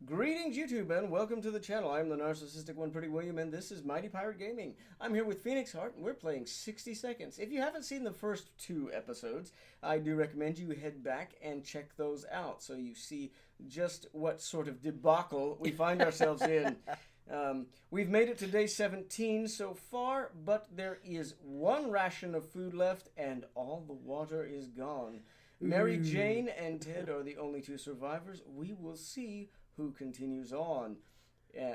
Greetings, YouTube, and welcome to the channel. I'm the narcissistic one, Pretty William, and this is Mighty Pirate Gaming. I'm here with Phoenixhrt, and we're playing 60 Seconds. If you haven't seen the first two episodes, I do recommend you head back and check those out so you see just what sort of debacle we find ourselves in. We've made it to day 17 so far, but there is one ration of food left, and all the water is gone. Mary Jane and Ted are the only two survivors. We will see who continues on.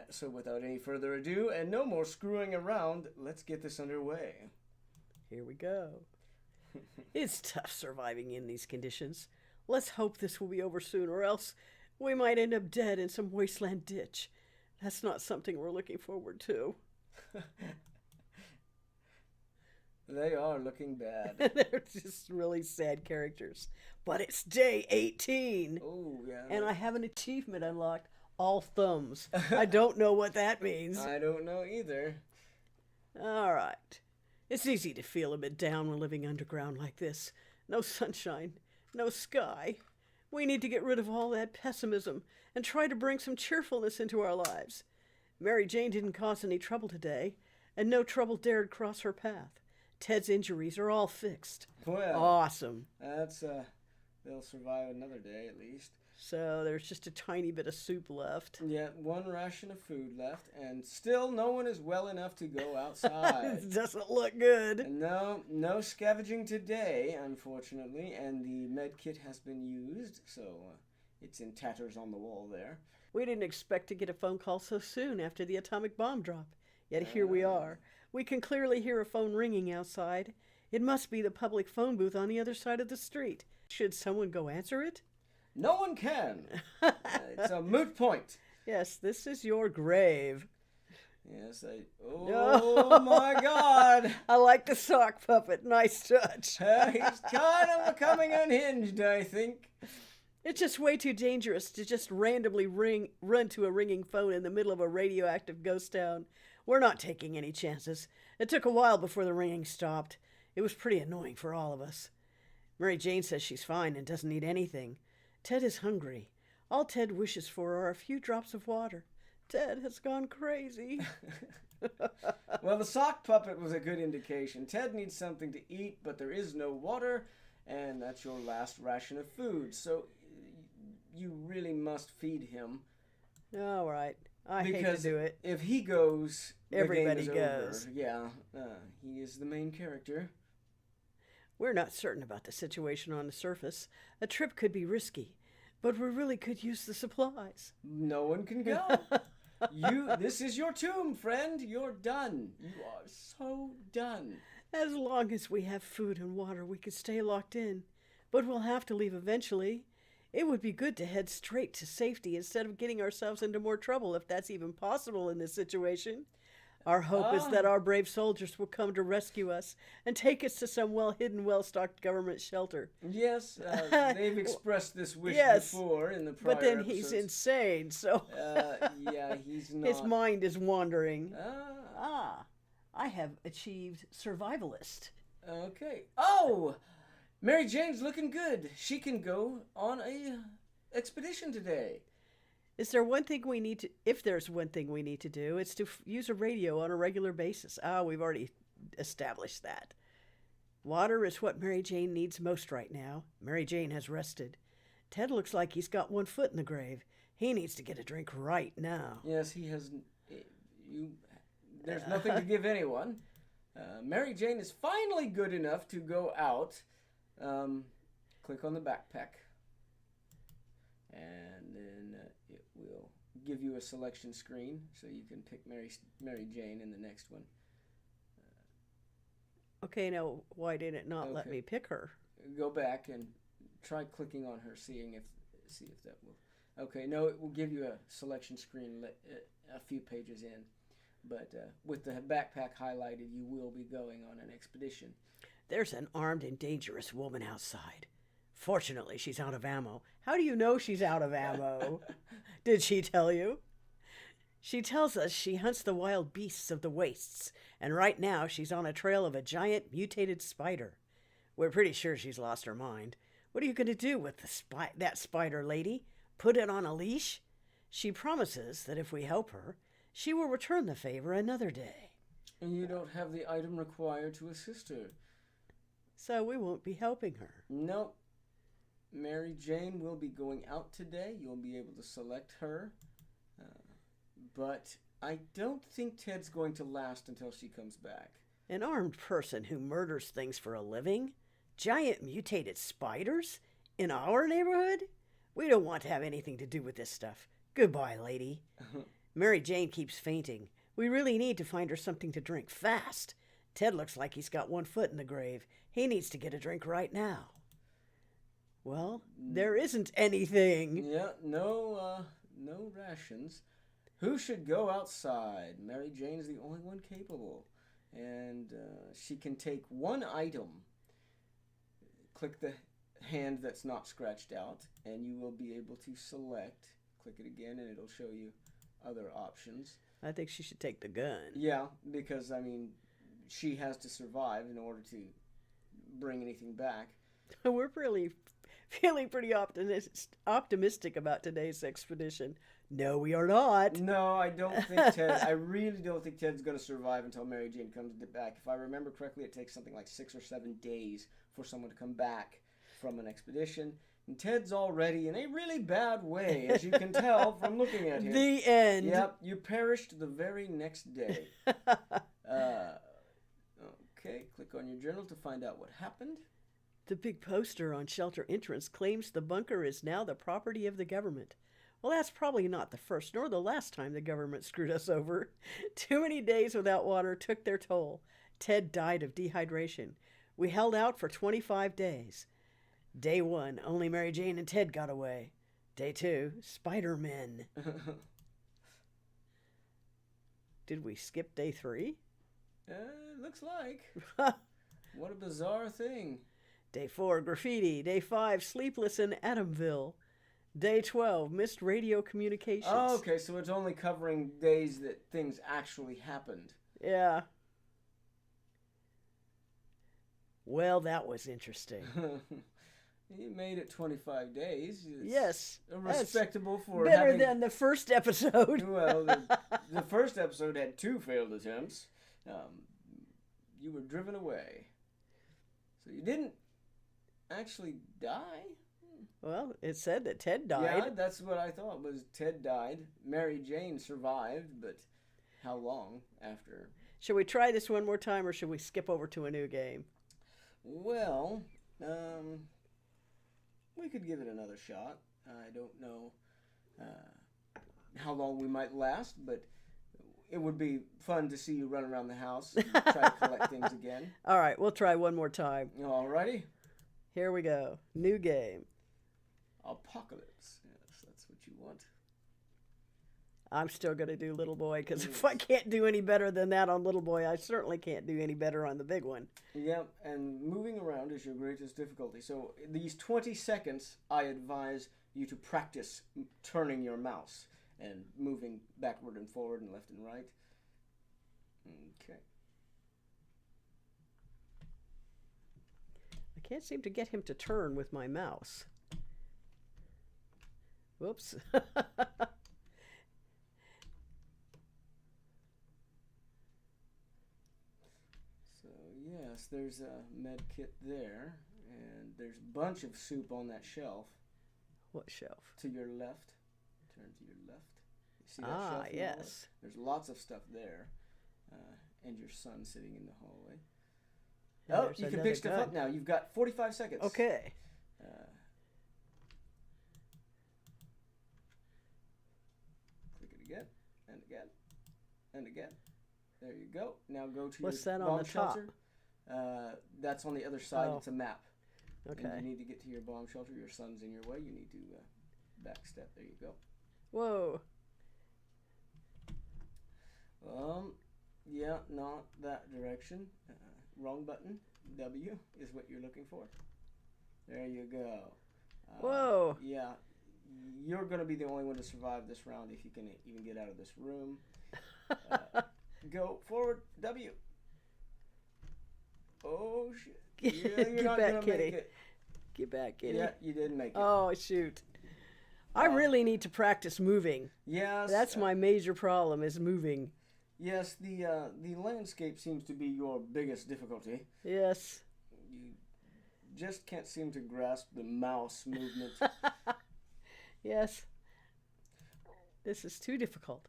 So without any further ado and no more screwing around, let's get this underway. Here we go. It's tough surviving in these conditions. Let's hope this will be over soon, or else we might end up dead in some wasteland ditch. That's not something we're looking forward to. They are looking bad. They're just really sad characters. But it's day 18. Oh, yeah. And I have an achievement unlocked. All thumbs. I don't know what that means. I don't know either. All right. It's easy to feel a bit down when living underground like this. No sunshine. No sky. We need to get rid of all that pessimism and try to bring some cheerfulness into our lives. Mary Jane didn't cause any trouble today, and no trouble dared cross her path. Ted's injuries are all fixed. Well, awesome. That's, they'll survive another day at least. So there's just a tiny bit of soup left. Yeah, one ration of food left, and still no one is well enough to go outside. It doesn't look good. No scavenging today, unfortunately, and the med kit has been used, so it's in tatters on the wall there. We didn't expect to get a phone call so soon after the atomic bomb drop, yet here we are. We can clearly hear a phone ringing outside. It must be the public phone booth on the other side of the street. Should someone go answer it? No one can. It's a moot point. Yes, this is your grave. Yes, Oh, my God. I like the sock puppet. Nice touch. He's kind of becoming unhinged, I think. It's just way too dangerous to just randomly run to a ringing phone in the middle of a radioactive ghost town. We're not taking any chances. It took a while before the ringing stopped. It was pretty annoying for all of us. Mary Jane says she's fine and doesn't need anything. Ted is hungry. All Ted wishes for are a few drops of water. Ted has gone crazy. Well, the sock puppet was a good indication. Ted needs something to eat, but there is no water, and that's your last ration of food. So you really must feed him. All right. I hate to do it. If he goes, everybody the game is goes. Over. Yeah, he is the main character. We're not certain about the situation on the surface. A trip could be risky, but we really could use the supplies. No one can go. This is your tomb, friend. You're done. You are so done. As long as we have food and water, we could stay locked in, but we'll have to leave eventually. It would be good to head straight to safety instead of getting ourselves into more trouble, if that's even possible in this situation. Our hope is that our brave soldiers will come to rescue us and take us to some well-hidden, well-stocked government shelter. Yes, they've expressed this wish before in the prior But then episodes. he's insane, so... yeah, he's not... His mind is wandering. I have achieved survivalist. Okay. Oh! Mary Jane's looking good. She can go on a expedition today. Is there one thing we need to... If there's one thing we need to do, it's to use a radio on a regular basis. We've already established that. Water is what Mary Jane needs most right now. Mary Jane has rested. Ted looks like he's got one foot in the grave. He needs to get a drink right now. Yes, he has... There's nothing to give anyone. Mary Jane is finally good enough to go out. Click on the backpack. And then it will give you a selection screen, so you can pick Mary Jane in the next one. Okay, now why did it not let me pick her? Go back and try clicking on her, see if that will. Okay, no, it will give you a selection screen a few pages in, but with the backpack highlighted, you will be going on an expedition. There's an armed and dangerous woman outside. Fortunately, she's out of ammo. How do you know she's out of ammo? Did she tell you? She tells us she hunts the wild beasts of the wastes, and right now she's on a trail of a giant mutated spider. We're pretty sure she's lost her mind. What are you going to do with that spider, lady? Put it on a leash? She promises that if we help her, she will return the favor another day. And you don't have the item required to assist her. So we won't be helping her. Nope. Mary Jane will be going out today. You'll be able to select her. But I don't think Ted's going to last until she comes back. An armed person who murders things for a living? Giant mutated spiders? In our neighborhood? We don't want to have anything to do with this stuff. Goodbye, lady. Mary Jane keeps fainting. We really need to find her something to drink fast. Ted looks like he's got one foot in the grave. He needs to get a drink right now. Well, there isn't anything. Yeah, no rations. Who should go outside? Mary Jane's the only one capable. And she can take one item. Click the hand that's not scratched out, and you will be able to select. Click it again, and it'll show you other options. I think she should take the gun. Yeah, because, I mean, she has to survive in order to bring anything back. We're really feeling pretty optimistic about today's expedition. No, we are not. No, I don't think Ted. I really don't think Ted's going to survive until Mary Jane comes back. If I remember correctly, it takes something like 6 or 7 days for someone to come back from an expedition. And Ted's already in a really bad way, as you can tell from looking at him. The end. Yep, you perished the very next day. Okay, click on your journal to find out what happened. The big poster on shelter entrance claims the bunker is now the property of the government. Well, that's probably not the first nor the last time the government screwed us over. Too many days without water took their toll. Ted died of dehydration. We held out for 25 days. Day 1, only Mary Jane and Ted got away. Day 2, Spider-Men. Did we skip day 3? Looks like. What a bizarre thing. Day 4, graffiti. Day 5, sleepless in Adamville. Day 12, missed radio communications. Oh, okay, so it's only covering days that things actually happened. Yeah. Well, that was interesting. You made it 25 days. It's yes. Respectable for better than the first episode. Well, the first episode had 2 failed attempts. You were driven away. So you didn't actually die? Well, it said that Ted died. Yeah, that's what I thought, was Ted died. Mary Jane survived, but how long after? Should we try this one more time, or should we skip over to a new game? Well, we could give it another shot. I don't know how long we might last, but it would be fun to see you run around the house and try to collect things again. All right, we'll try one more time. Alrighty. Here we go. New game. Apocalypse. Yes, that's what you want. I'm still going to do Little Boy, because if I can't do any better than that on Little Boy, I certainly can't do any better on the big one. Yep, and moving around is your greatest difficulty. So these 20 seconds, I advise you to practice turning your mouse and moving backward and forward and left and right. Okay. I can't seem to get him to turn with my mouse. Whoops. Yes, there's a med kit there, and there's a bunch of soup on that shelf. What shelf? To your left. Turn to your left. You see that shelf? Ah, yes. There's lots of stuff there, and your son sitting in the hallway. And oh, you can pick stuff up now. You've got 45 seconds. Okay. Click it again, and again, and again. There you go. Now go to What's your that bomb on the shelter. top? That's on the other side. Oh. It's a map. Okay. And you need to get to your bomb shelter. Your son's in your way. You need to backstep. There you go. Whoa. Yeah, not that direction. Wrong button. W is what you're looking for. There you go. Whoa. Yeah, you're going to be the only one to survive this round if you can even get out of this room. Go forward, W. Oh, shit. Yeah, you're Get not back, going to Kitty. make it. Get back, Kitty. Yeah, you didn't make it. Oh, shoot. I really need to practice moving. Yes. That's my major problem, is moving. Yes, the landscape seems to be your biggest difficulty. Yes. You just can't seem to grasp the mouse movement. Yes. This is too difficult.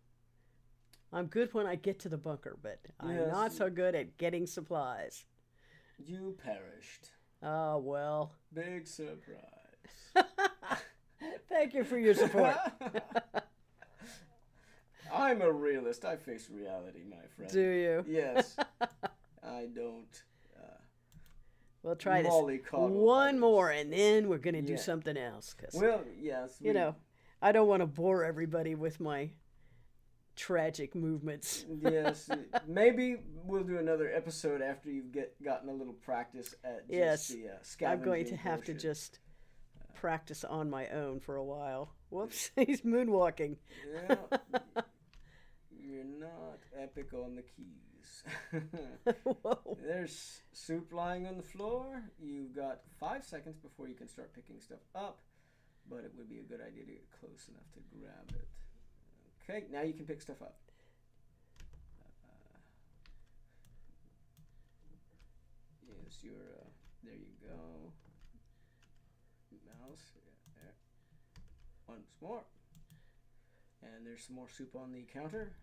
I'm good when I get to the bunker, but I'm not so good at getting supplies. You perished. Oh, well. Big surprise. Thank you for your support. I'm a realist. I face reality, my friend. Do you? Yes. I don't. We'll try this mollycoddle one others. more, and then we're going to do something else. Well, yes. You know, I don't want to bore everybody with my tragic movements. Yes. Maybe we'll do another episode after you've gotten a little practice at just the scavenging I'm going to have to just practice on my own for a while. Whoops, he's moonwalking. Yeah. You're not epic on the keys. Whoa. There's soup lying on the floor. You've got 5 seconds before you can start picking stuff up, but it would be a good idea to get close enough to grab it. Okay, now you can pick stuff up. Yes, there you go. Mouse, there. Once more. And there's some more soup on the counter.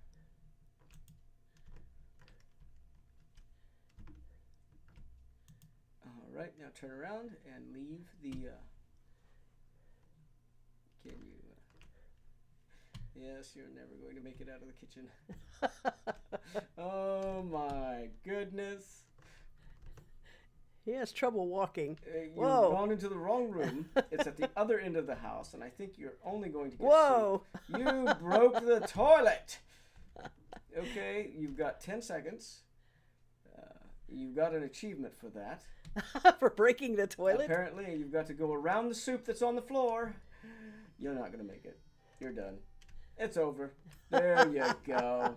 All right, now turn around and leave the. Can you? Yes, you're never going to make it out of the kitchen. Oh my goodness! He has trouble walking. You've Whoa. gone into the wrong room. It's at the other end of the house, and I think you're only going to get Whoa! soup. You broke the toilet! Okay, you've got 10 seconds. You've got an achievement for that. For breaking the toilet? Apparently, you've got to go around the soup that's on the floor. You're not going to make it. You're done. It's over. There you go.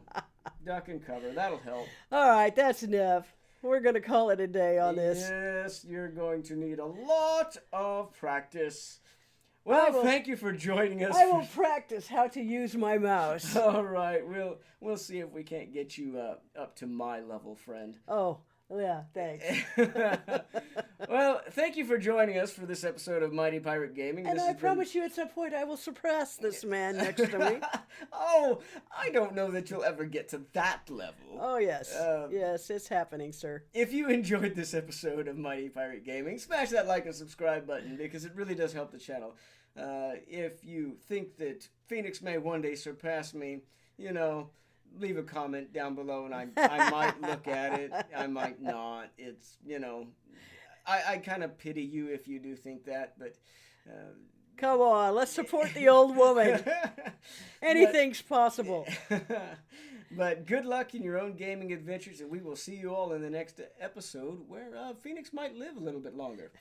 Duck and cover. That'll help. All right, that's enough. We're going to call it a day on this. Yes, you're going to need a lot of practice. Well, thank you for joining us. I will practice how to use my mouse. All right, we'll see if we can't get you up to my level, friend. Oh, yeah, thanks. Well, thank you for joining us for this episode of Mighty Pirate Gaming. And I promise you at some point I will surpass this man next to me. Oh, I don't know that you'll ever get to that level. Oh, yes. Yes, it's happening, sir. If you enjoyed this episode of Mighty Pirate Gaming, smash that like and subscribe button because it really does help the channel. If you think that Phoenix may one day surpass me, you know, leave a comment down below and I might look at it. I might not. It's, you know, I kind of pity you if you do think that, but... Come on, let's support the old woman. Anything's possible. But good luck in your own gaming adventures, and we will see you all in the next episode where Phoenix might live a little bit longer.